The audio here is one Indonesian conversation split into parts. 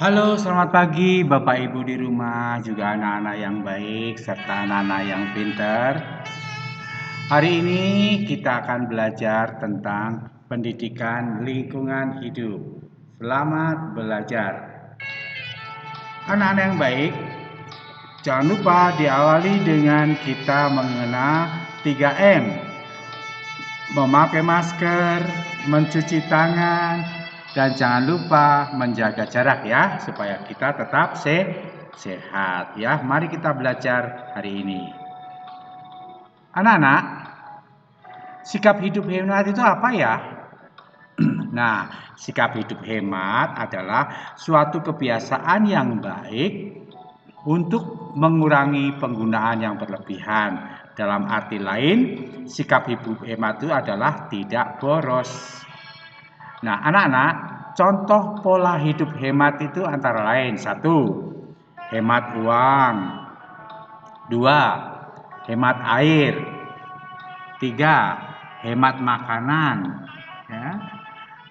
Halo, selamat pagi Bapak Ibu di rumah, juga anak-anak yang baik serta anak-anak yang pinter. Hari ini kita akan belajar tentang pendidikan lingkungan hidup. Selamat belajar. Anak-anak yang baik, jangan lupa diawali dengan kita mengenal 3M. Memakai masker, mencuci tangan, dan jangan lupa menjaga jarak ya, supaya kita tetap sehat ya. Mari kita belajar hari ini. Anak-anak, sikap hidup hemat itu apa ya? Nah, sikap hidup hemat adalah suatu kebiasaan yang baik untuk mengurangi penggunaan yang berlebihan. Dalam arti lain, sikap hidup hemat itu adalah tidak boros. Nah, anak-anak, contoh pola hidup hemat itu antara lain: 1. Hemat uang. 2. Hemat air. 3. Hemat makanan. Ya.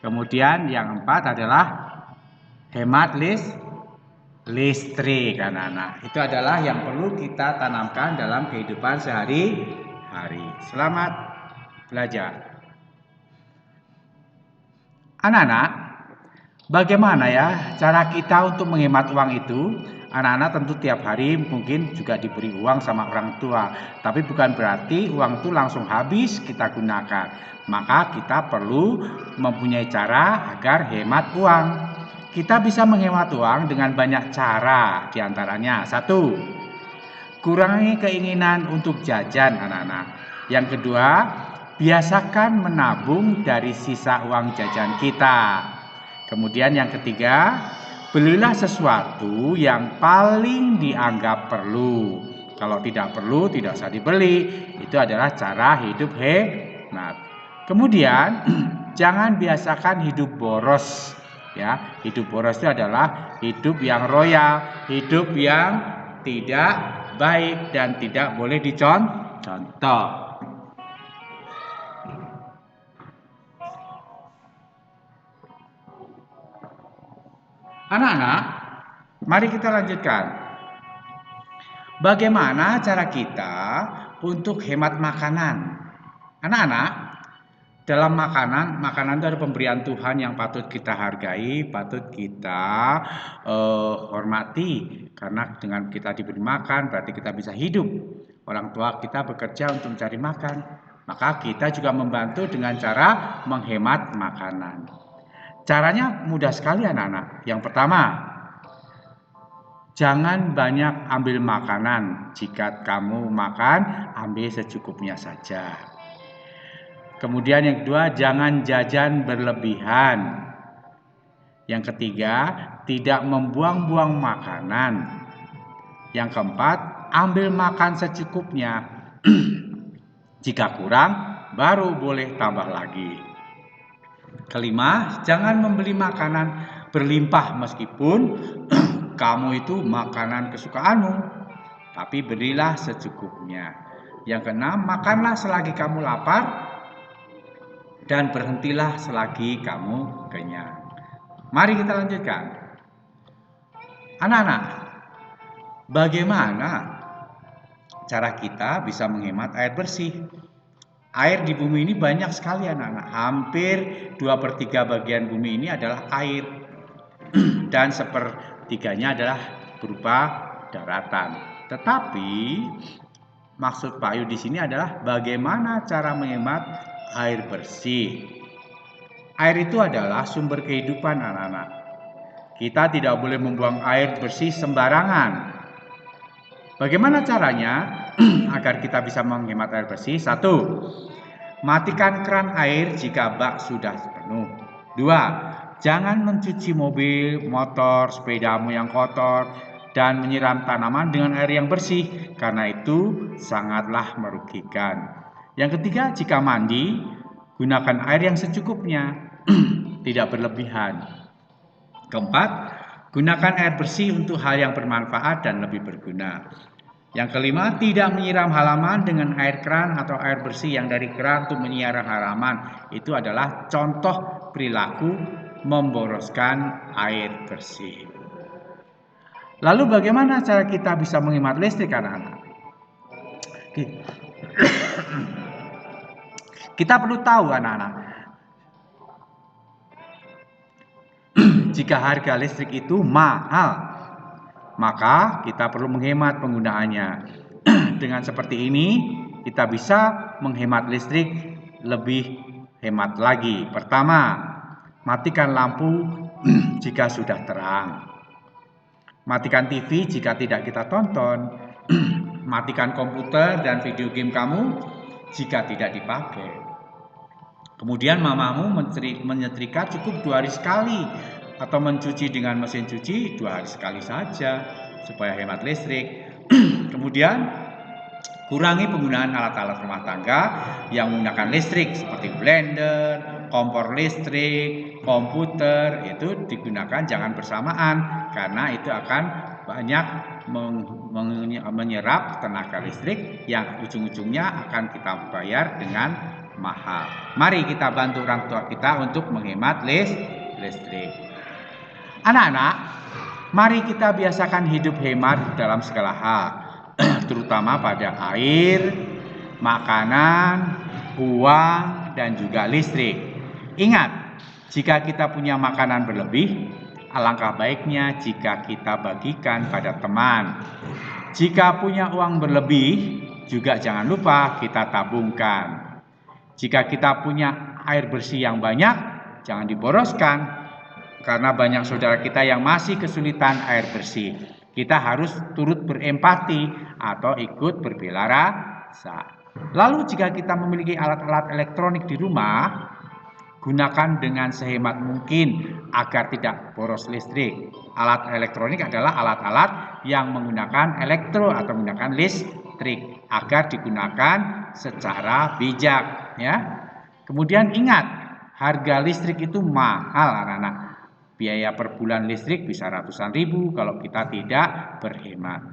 Kemudian yang 4 adalah hemat listrik, anak-anak. Itu adalah yang perlu kita tanamkan dalam kehidupan sehari-hari. Selamat belajar. Anak-anak, bagaimana ya cara kita untuk menghemat uang itu? Anak-anak tentu tiap hari mungkin juga diberi uang sama orang tua, tapi bukan berarti uang itu langsung habis kita gunakan. Maka kita perlu mempunyai cara agar hemat uang. Kita bisa menghemat uang dengan banyak cara, diantaranya: 1. Kurangi keinginan untuk jajan, anak-anak. Yang kedua, biasakan menabung dari sisa uang jajan kita. Kemudian yang ketiga, belilah sesuatu yang paling dianggap perlu. Kalau tidak perlu, tidak usah dibeli. Itu adalah cara hidup hemat. Kemudian, jangan biasakan hidup boros. Ya, hidup boros itu adalah hidup yang royal, hidup yang tidak baik dan tidak boleh dicontoh. Anak-anak, mari kita lanjutkan. Bagaimana cara kita untuk hemat makanan? Anak-anak, dalam makanan itu ada pemberian Tuhan yang patut kita hargai, patut kita hormati. Karena dengan kita diberi makan, berarti kita bisa hidup. Orang tua kita bekerja untuk mencari makan. Maka kita juga membantu dengan cara menghemat makanan. Caranya mudah sekali, anak-anak. Yang pertama, jangan banyak ambil makanan. Jika kamu makan, ambil secukupnya saja. Kemudian yang kedua, jangan jajan berlebihan. Yang ketiga, tidak membuang-buang makanan. Yang keempat, ambil makan secukupnya. Jika kurang, baru boleh tambah lagi. Kelima, jangan membeli makanan berlimpah meskipun kamu itu makanan kesukaanmu, tapi berilah secukupnya. Yang keenam, makanlah selagi kamu lapar dan berhentilah selagi kamu kenyang. Mari kita lanjutkan. Anak-anak, bagaimana cara kita bisa menghemat air bersih? Air di bumi ini banyak sekali, anak-anak. Hampir 2/3 bagian bumi ini adalah air. Dan 1/3-nya adalah berupa daratan. Tetapi maksud Pak Yu di sini adalah bagaimana cara menghemat air bersih. Air itu adalah sumber kehidupan, anak-anak. Kita tidak boleh membuang air bersih sembarangan. Bagaimana caranya agar kita bisa menghemat air bersih? 1. Matikan keran air jika bak sudah penuh. 2. Jangan mencuci mobil, motor, sepedamu yang kotor dan menyiram tanaman dengan air yang bersih, karena itu sangatlah merugikan. Yang ketiga, jika mandi, gunakan air yang secukupnya, tidak berlebihan. Keempat, gunakan air bersih untuk hal yang bermanfaat dan lebih berguna. Yang kelima, tidak menyiram halaman dengan air keran atau air bersih yang dari keran untuk menyiram halaman. Itu adalah contoh perilaku memboroskan air bersih. Lalu bagaimana cara kita bisa menghemat listrik, anak-anak? Kita perlu tahu, anak-anak, jika harga listrik itu mahal, maka kita perlu menghemat penggunaannya. Dengan seperti ini, kita bisa menghemat listrik lebih hemat lagi. Pertama, matikan lampu jika sudah terang. Matikan TV jika tidak kita tonton. Matikan komputer dan video game kamu jika tidak dipakai. Kemudian mamamu menyetrika cukup 2 hari sekali, atau mencuci dengan mesin cuci 2 hari sekali saja supaya hemat listrik. Kemudian kurangi penggunaan alat-alat rumah tangga yang menggunakan listrik seperti blender, kompor listrik, komputer. Itu digunakan jangan bersamaan karena itu akan banyak menyerap tenaga listrik yang ujung-ujungnya akan kita bayar dengan mahal. Mari kita bantu orang tua kita untuk menghemat listrik. Anak-anak, mari kita biasakan hidup hemat dalam segala hal, terutama pada air, makanan, uang, dan juga listrik. Ingat, jika kita punya makanan berlebih, alangkah baiknya jika kita bagikan pada teman. Jika punya uang berlebih, juga jangan lupa kita tabungkan. Jika kita punya air bersih yang banyak, jangan diboroskan, karena banyak saudara kita yang masih kesulitan air bersih. Kita harus turut berempati atau ikut berbela rasa. Lalu jika kita memiliki alat-alat elektronik di rumah, gunakan dengan sehemat mungkin agar tidak boros listrik. Alat elektronik adalah alat-alat yang menggunakan elektro atau menggunakan listrik agar digunakan secara bijak, ya. Kemudian ingat, harga listrik itu mahal, anak-anak. Biaya per bulan listrik bisa ratusan ribu kalau kita tidak berhemat.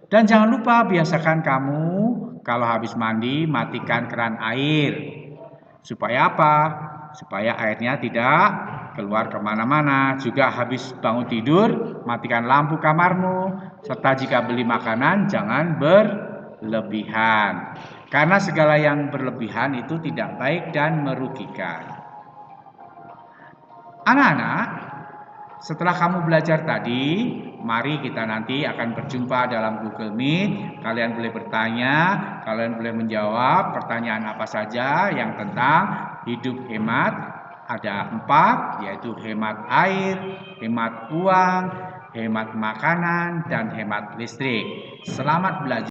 Dan jangan lupa biasakan kamu kalau habis mandi matikan keran air. Supaya apa? Supaya airnya tidak keluar kemana-mana. Juga habis bangun tidur, matikan lampu kamarmu. Serta jika beli makanan, jangan berlebihan. Karena segala yang berlebihan itu tidak baik dan merugikan. Anak-anak, setelah kamu belajar tadi, mari kita nanti akan berjumpa dalam Google Meet. Kalian boleh bertanya, kalian boleh menjawab pertanyaan apa saja yang tentang hidup hemat. Ada 4, yaitu hemat air, hemat uang, hemat makanan, dan hemat listrik. Selamat belajar.